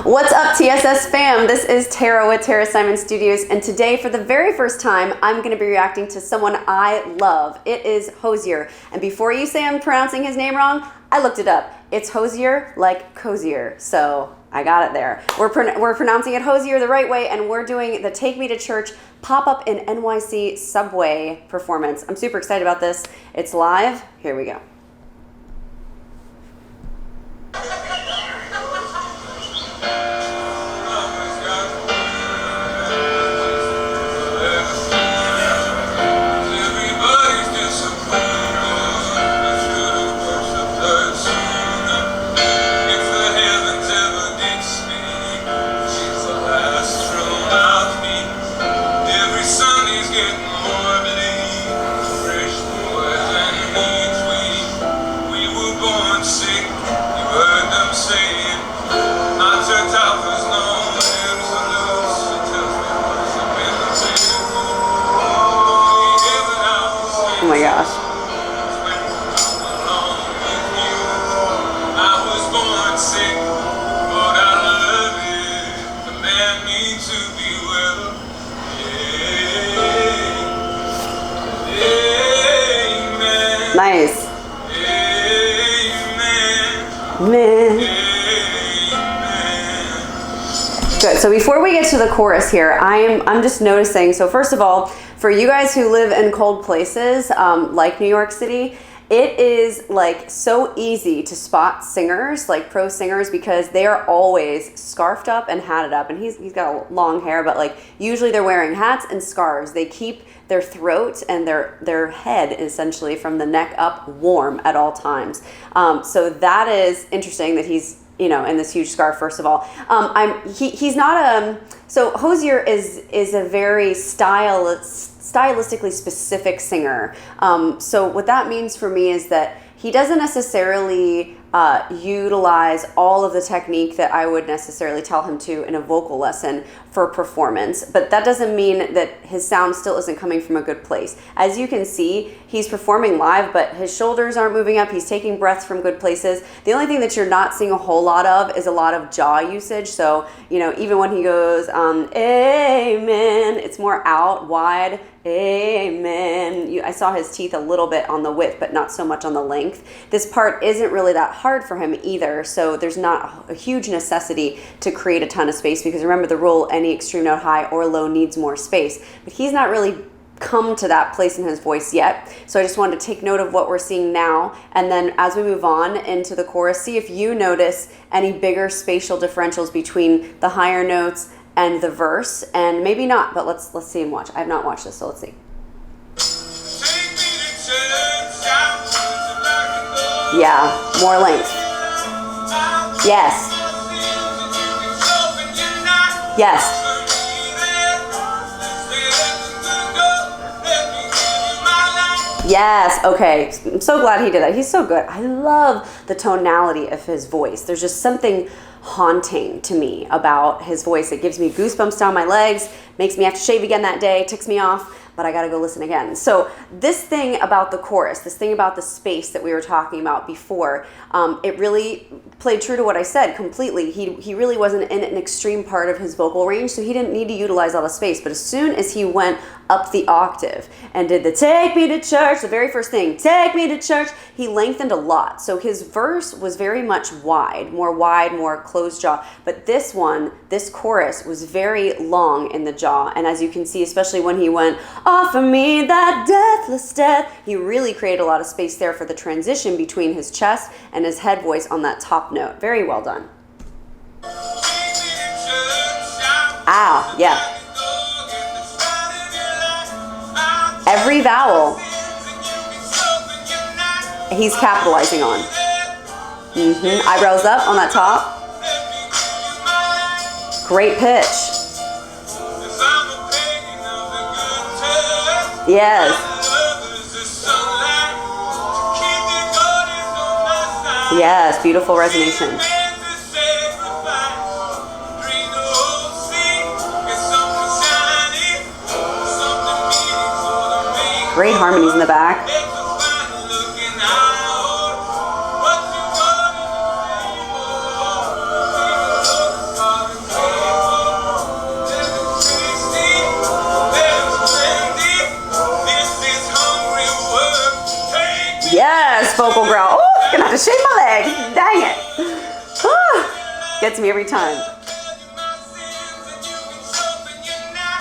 What's up, TSS fam? This is Tara with Tara Simon Studios, and today, for the very first time, I'm going to be reacting to someone I love. It is Hozier, and before you say I'm pronouncing his name wrong, I looked it up. It's Hozier, like cozier, so I got it there. We're pronouncing it Hozier the right way, and we're doing the Take Me to Church pop-up in NYC subway performance. I'm super excited about this. It's live. Here we go. Oh my gosh. Nice. Man. Good. So before we get to the chorus here, I'm just noticing, so first of all, for you guys who live in cold places, like New York City, it is like so easy to spot singers, like pro singers, because they are always scarfed up and hatted up. And he's got long hair, but like usually they're wearing hats and scarves. They keep their throat and their head essentially from the neck up warm at all times. So that is interesting that he's, you know, in this huge scarf, first of all. He's not so Hozier is a very stylistically specific singer. So what that means for me is that he doesn't necessarily utilize all of the technique that I would necessarily tell him to in a vocal lesson for performance, but that doesn't mean that his sound still isn't coming from a good place. As you can see, he's performing live, but his shoulders aren't moving up. He's taking breaths from good places. The only thing that you're not seeing a whole lot of is a lot of jaw usage. So, you know, even when he goes, amen, it's more out, wide, amen. I saw his teeth a little bit on the width, but not so much on the length. This part isn't really that hard for him either, so there's not a huge necessity to create a ton of space, because remember the rule, any extreme note high or low needs more space, but he's not really come to that place in his voice yet. So I just wanted to take note of what we're seeing now, and then as we move on into the chorus, see if you notice any bigger spatial differentials between the higher notes and the verse, and maybe not, but let's see and watch. I have not watched this, so let's see. Yeah, more length. Yes. Yes. Yes, okay. I'm so glad he did that. He's so good. I love the tonality of his voice. There's just something haunting to me about his voice. It gives me goosebumps down my legs, makes me have to shave again that day, ticks me off, but I gotta go listen again. So this thing about the chorus, this thing about the space that we were talking about before, it really played true to what I said completely. He really wasn't in an extreme part of his vocal range, so he didn't need to utilize all the space. But as soon as he went up the octave and did the take me to church, the very first thing, take me to church, he lengthened a lot. So his verse was very much wide, more closed jaw. But this one, this chorus was very long in the jaw. And as you can see, especially when he went, offer me that deathless death, he really created a lot of space there for the transition between his chest and his head voice on that top note. Very well done. Ah, yeah. Every vowel he's capitalizing on. Eyebrows up on that top. Great pitch. Yes. Yes, beautiful resonation. Great harmonies in the back. vocal growl. Oh, gonna have to shave my leg. Dang it. Gets me every time.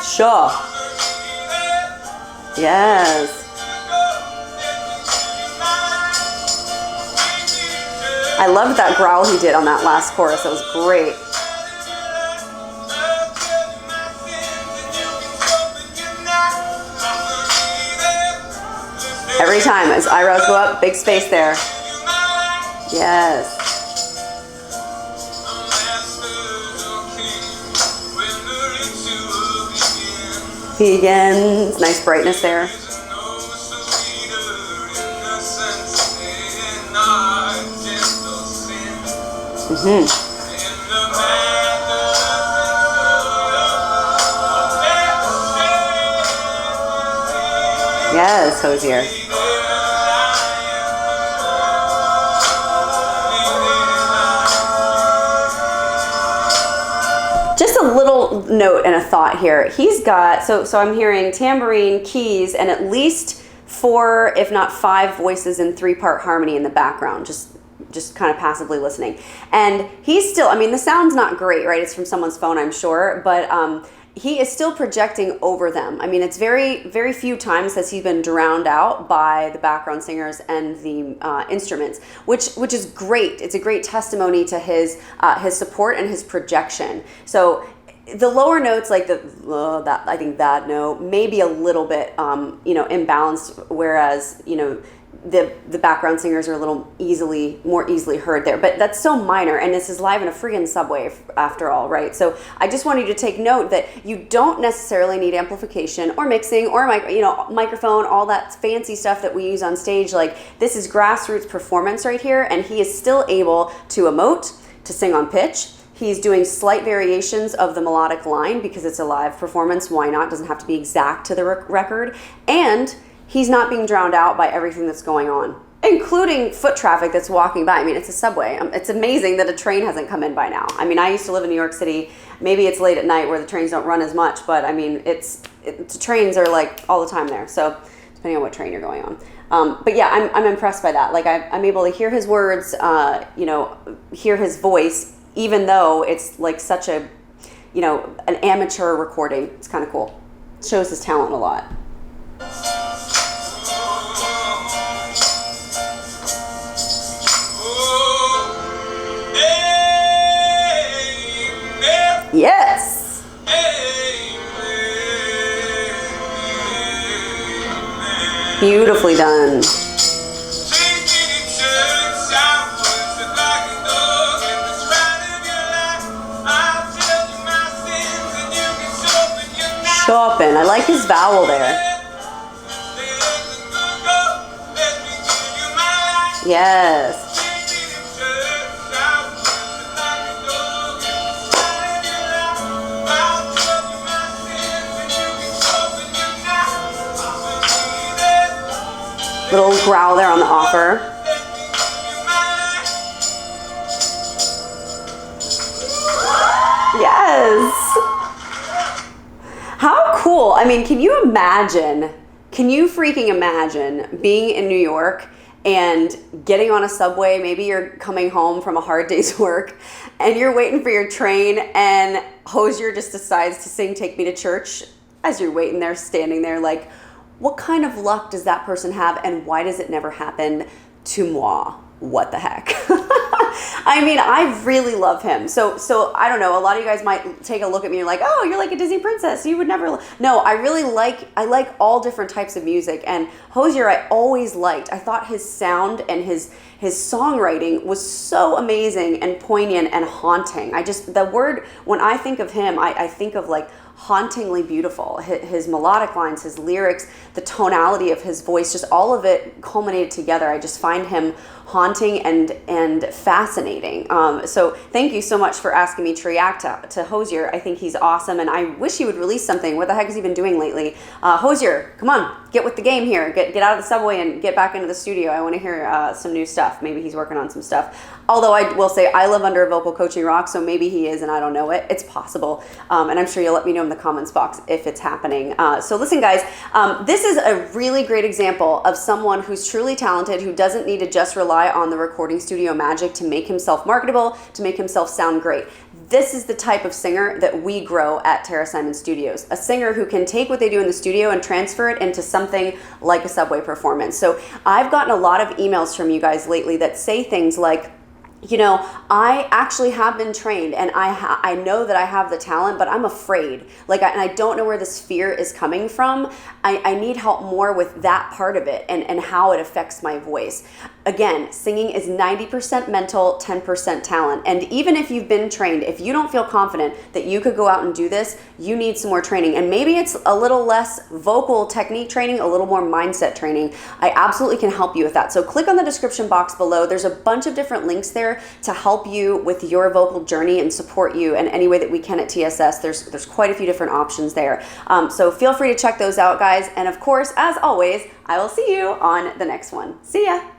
Sure. Yes. I loved that growl he did on that last chorus. That was great. Every time as eyebrows go up, big space there. Yes. Begins. Nice brightness there. Yes, Hozier. Just a little note and a thought here. He's got, so I'm hearing tambourine, keys, and at least 4, if not 5 voices in 3-part harmony in the background, just kind of passively listening. And he's still, I mean, the sound's not great, right? It's from someone's phone, I'm sure, but he is still projecting over them. I mean, it's very, very few times has he been drowned out by the background singers and the instruments, which is great. It's a great testimony to his support and his projection. So the lower notes, like that, I think that note may be a little bit, imbalanced, whereas, the background singers are a little more easily heard there, but that's so minor, and this is live in a friggin' subway after all, right? So I just want you to take note that you don't necessarily need amplification or mixing or microphone, all that fancy stuff that we use on stage. Like, this is grassroots performance right here, and he is still able to emote, to sing on pitch. He's doing slight variations of the melodic line because it's a live performance. Why not? Doesn't have to be exact to the record. And he's not being drowned out by everything that's going on, including foot traffic that's walking by. I mean, it's a subway. It's amazing that a train hasn't come in by now. I mean, I used to live in New York City. Maybe it's late at night where the trains don't run as much, but I mean, trains are like all the time there. So depending on what train you're going on. But yeah, I'm impressed by that. Like, I'm able to hear his words, hear his voice, even though it's like such an amateur recording. It's kind of cool. It shows his talent a lot. Yes. Beautifully done. Shopping. I like his vowel there. Yes. Little growl there on the offer. Yes. How cool. I mean, can you freaking imagine being in New York and getting on a subway? Maybe you're coming home from a hard day's work and you're waiting for your train, and Hozier just decides to sing Take Me to Church as you're waiting there, standing there like, what kind of luck does that person have, and why does it never happen to moi? What the heck? I mean, I really love him. So I don't know. A lot of you guys might take a look at me and you're like, oh, you're like a Disney princess. You would never. No, I really like all different types of music. And Hozier, I always liked. I thought his sound and his songwriting was so amazing and poignant and haunting. When I think of him, I think of like hauntingly beautiful. His melodic lines, his lyrics, the tonality of his voice, just all of it culminated together. I just find him haunting and fascinating. So thank you so much for asking me to react to Hozier. I think he's awesome, and I wish he would release something. What the heck has he been doing lately? Hozier, come on, get with the game here. Get out of the subway and get back into the studio. I want to hear some new stuff. Maybe he's working on some stuff. Although I will say I live under a vocal coaching rock, so maybe he is and I don't know it. It's possible. And I'm sure you'll let me know in the comments box if it's happening. So listen, guys, this is a really great example of someone who's truly talented, who doesn't need to just rely on the recording studio magic to make himself marketable, to make himself sound great. This is the type of singer that we grow at Tara Simon Studios. A singer who can take what they do in the studio and transfer it into something like a subway performance. So I've gotten a lot of emails from you guys lately that say things like, you know, I actually have been trained and I know that I have the talent, but I'm afraid. And I don't know where this fear is coming from. I need help more with that part of it and how it affects my voice. Again, singing is 90% mental, 10% talent. And even if you've been trained, if you don't feel confident that you could go out and do this, you need some more training. And maybe it's a little less vocal technique training, a little more mindset training. I absolutely can help you with that. So click on the description box below. There's a bunch of different links there to help you with your vocal journey and support you in any way that we can at TSS. There's quite a few different options there. So feel free to check those out, guys. And of course, as always, I will see you on the next one. See ya.